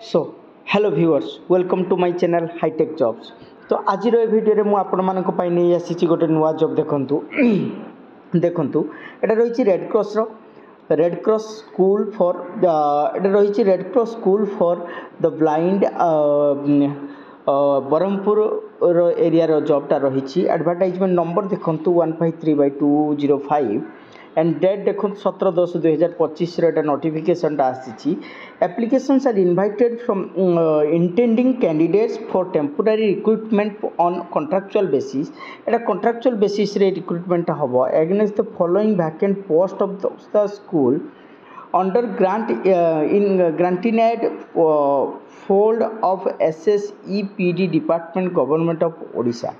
So hello viewers welcome to my channel hitech jobs. तो आज video में आपण मानक नहीं आसी गोटे नुआ जॉब देखंतु देखंतु एटा रही रेड क्रॉस स्कूल फॉर एटा रही Red Cross school for the blind Brahmapur area जॉबटा रही। एडवर्टाइजमेंट नंबर देखंतु 153/205 एंड डेट देखो 17/10/2025 नोटिफिकेशन आसी। Applications are invited from intending candidates for temporary recruitment on contractual basis. एटा कॉन्ट्रैक्चुअल बेसिस रे रिक्रुटमेंट हम against the following vacant post of the school under grant in grant in aid fold of SSEPD department government of Odisha.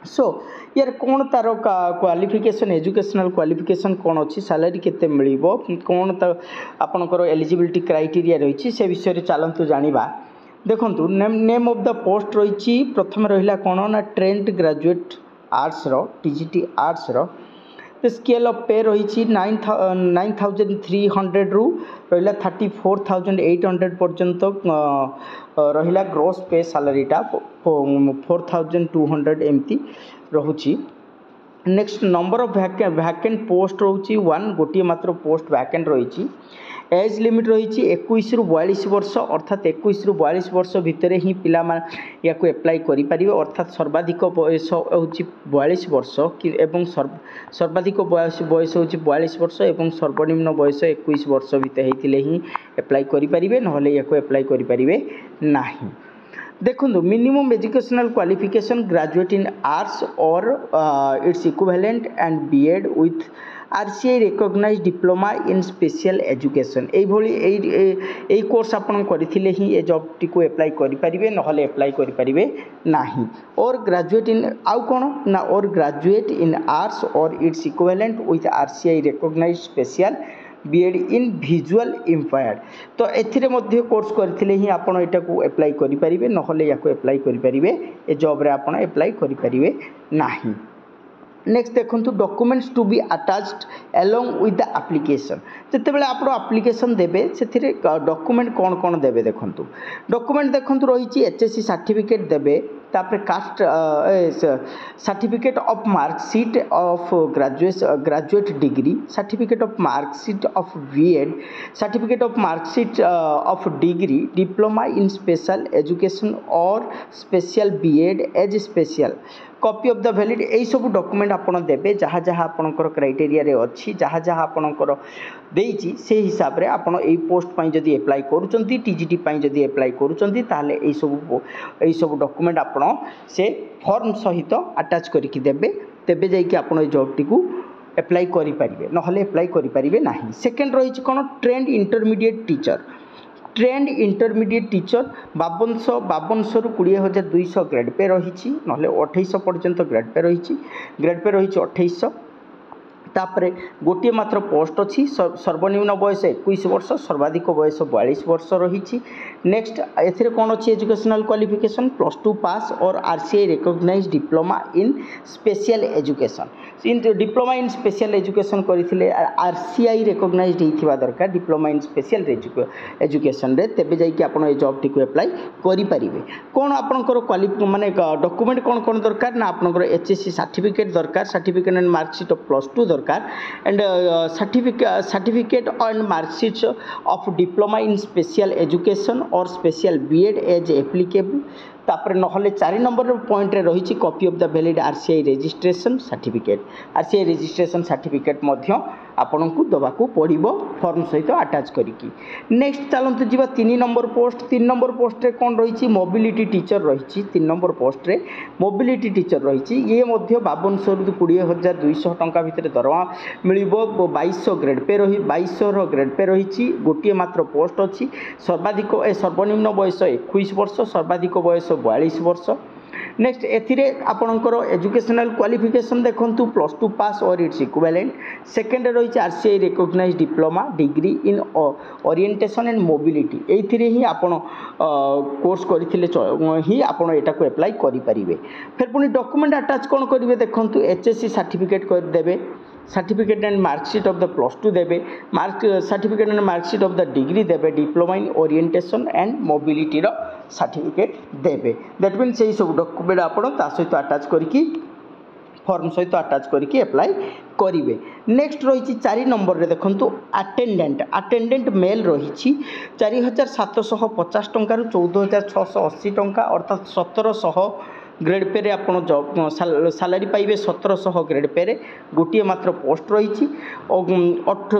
So यार कौन तार qualification educational qualification कौन अच्छी salary केते मिलिबो कौन आपनकर एलिजिबिलिटी क्राइटेरिया रही से विषय चलतु जानिबा। देखंतु नेम ऑफ द पोस्ट रही प्रथम रहिला कौन ना ट्रेंड ग्रेजुएट आर्ट्स रो TGT आर्ट्स रो स्केल ऑफ पे रही 9,300 रु रहा 34,800 पर्यंत रहिला ग्रोस पे सैलरीटा 4,200 एमती रहुची। Next number of vacant post रही 1 गोटे मात्र पोस्ट वैकेंट रही। एज लिमिट रही 21 रु 42 वर्ष अर्थात 21 रु 42 वर्ष भितर ही पिला या एप्लाई करें अर्थात सर्वाधिक बयस हूँ 42 वर्ष एवं सर्वाधिक बयस हूँ 42 वर्ष एवं सर्वनिम्न बयस 21 वर्ष भितर होते ही एप्लाई करें ना एप्लाई करें ना। देखो minimum educational qualification graduate in arts और it's equivalent and BEd with RCI recognised diploma in special education यही कोर्स आपन करथिले ही ए जॉब टी को एप्लाई करि परिबे नहले एप्लाई करि परिबे नाही। और ग्रेजुएट इन आउ कोन ना और ग्रेजुएट इन आर्ट्स और it's equivalent with RCI recognised special BEd in visual impaired. तो एथिरे मध्य कोर्स करथिले ही आपन एटा को एप्लाई करि परिबे नहले या को एप्लाई करि परिबे ए जॉब रे आपन एप्लाई करि परिबे नाही। नेक्स्ट देखो documents to be attached along with the application जिते बड़े आप एप्लिकेशन देवे से डॉक्यूमेंट कौन कौन देवे देखो डॉक्यूमेंट देखो रही HSC सर्टिफिकेट देवे तापर caste certificate of marksheet of graduate degree certificate of marksheet of BEd certificate of marksheet of degree diploma in special education और special BEd as special copy of the valid यही सब document आपन देबे जहाँ जहाँ आपनकर क्राइटेरिया रे अच्छी जहाँ जहाँ आपनकर देइची से हिसाब रे आपन एई पोस्ट पई जदी अप्लाई करूचंती TGT पई जदी अप्लाई करूचंती ताले एई सब डॉक्यूमेंट आपन से फॉर्म सहित अटैच करके देबे तेबे जाई कि आपन ए जॉब टी को अप्लाई करि परिबे नहले अप्लाई करि परिबे नाही। सेकंड रही कोन trained intermediate teacher trained intermediate teacher 5200 रु 20,200 ग्रेड पे रही ना 2800 पर्यंत ग्रेड पे रही 2800 तापरे गोटे मात्र पोस्ट अच्छी सर्वनिम्न बयस 21 वर्ष सर्वाधिक बयस 42 वर्ष रही। नेक्स्ट ए कौन अच्छी एजुकेशनल क्वालिफिकेशन +2 पास और RCI recognised diploma in special education diploma in special education करथिले RCI रिकॉग्नाइज्ड होइथिबा दरकार डिप्लोमा इन स्पेशल एजुकेशन रे तेबे जाई कि आपण ए जॉब टी को अप्लाई करि परिबे। कोन आपनकर क्वालिफिकेशन माने डॉक्यूमेंट कौन कौन दरकार ना आपनकर HSC सर्टिफिकेट दरकार सर्टिफिकेट एंड मार्कशीट ऑफ +2 दरकार and certificate and marksheet of diploma in special education और स्पेशल BEd एज एप्लीकेबल तापर नहले 4 नंबर पॉइंट रे रही copy of the valid RCI registration certificate मध्य आपन को दबाकू पड़िबो फॉर्म सहित अटैच करिकी। नेक्स्ट चलंतु जीवा 3 नंबर पोस्ट रे कोन रही मोबिलिटी टीचर रही 3 नंबर पोस्ट रे मोबिलिटी टीचर रही ये मध्य 5200 रु 20,200 टंका भितर दरमा मिलिबो 2200 ग्रेड पे रही 2200 ग्रेड पे रही गोटे मात्र पोस्ट अच्छी सर्वाधिक सर्वनिम्न बयस 21 वर्ष सर्वाधिक बयस 42 वर्ष। नेक्स्ट एथिरे आपनकर एजुकेशनल क्वालिफिकेशन देखंतु +2 पास और इट्स इक्विवेलेंट सेकेंड रही RCI recognised diploma degree in orientation and mobility एथिरे ही आपन कोर्स करथिले ही आपन एटा को अप्लाई करि परिबे। फिर पुनी डॉक्यूमेंट अटैच कोन करिवे देखंतु HSC सर्टिफिकेट कर देबे certificate and marksheet of the plus two देवे certificate and marksheet of the degree देवे diploma in orientation and mobility certificate देवे दैट मीन से सब डॉक्यूमेंट आप सहित अटैच करके फॉर्म सहित अटैच करके अप्लाई करेंगे। नेक्स्ट रही 4 नंबर रे देखंतु अटेंडेंट मेल रही 4750 टंका 14680 टंका अर्थात 1700 ग्रेड पे रे आपण जॉब सैलरी पाइबे 1700 ग्रेड पे रे गोटे मात्र पोस्ट रही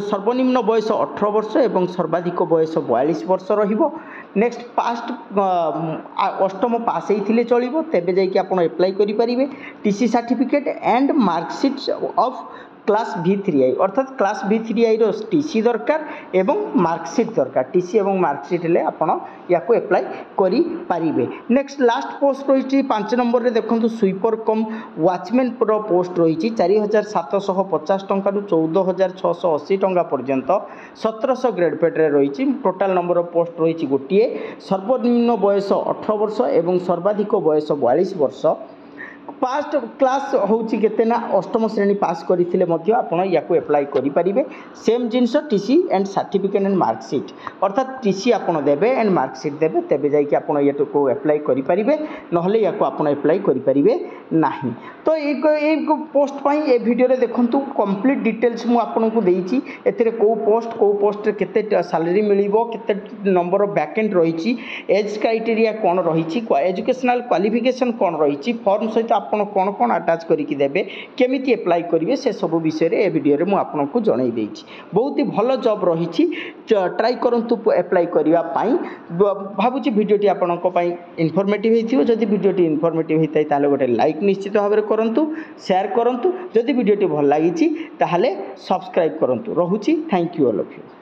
सर्वनिम्न बयस 18 वर्ष एवं सर्वाधिक बयस 42 वर्ष रहिबो। नेक्स्ट पास्ट अष्टम पास होते चलो तेबे जाइए आप एप्लाई करेंगे। TC certificate and marksheet of class V3I अर्थात क्लास V3I रो टीसी दरकार एवं मार्कशीट दरकार टीसी एवं मार्कशीट ले आपण या को अप्लाई करि पारिबे। नेक्स्ट लास्ट पोस्ट रही 5 नंबर रे देखंतु स्वीपर कम वॉचमैन प्रो पोस्ट रही 4750 टंका 14680 टंका पर्यंत 1700 ग्रेड पेट रे रही टोटाल नंबर ऑफ पोस्ट रही गोटे सर्वनिम्न बयस 18 वर्ष एवं सर्वाधिक बयस 42 वर्ष। पास्ट क्लास होची केते ना अष्टम श्रेणी पास करथिले मध्य आपण याको अप्लाई करि परिबे। Same things TC and certificate and marksheet अर्थात टीसी आपण देबे एंड मार्कशीट देबे तेबे जाई कि आपण याको अप्लाई करि परिबे नहले याको आपण अप्लाई करि परिबे नाही। तो एक पोस्ट पई ए वीडियो रे देखंतु कंप्लीट डिटेल्स मु आपन को देइची एथिरे को पोस्ट रे केते सैलरी मिलिबो केते नंबर ऑफ वैकेंट रहिची एज क्राइटेरिया कोन रहिची एजुकेशनल क्वालिफिकेशन कोन रहिची फॉर्म सहित आपण कोन कोन अटैच करिकि देबे केमिति अप्लाई करिवे से सब विषय रे ए वीडियो रे मु आपन को जणाई देइची। बहुत ही भलो जॉब रहिची ट्राई करंतु अप्लाई करिवा पई भाबुची वीडियोटी आपन को पई इन्फॉर्मेटिव हेतियो जदि वीडियोटी इन्फॉर्मेटिव हेतै ताले गोटे लाइक निश्चित भाव में करंतु शेयर करंतु जदि वीडियोटी भल लागिची ताहले सब्सक्राइब करंतु। रहुची thank you all of you.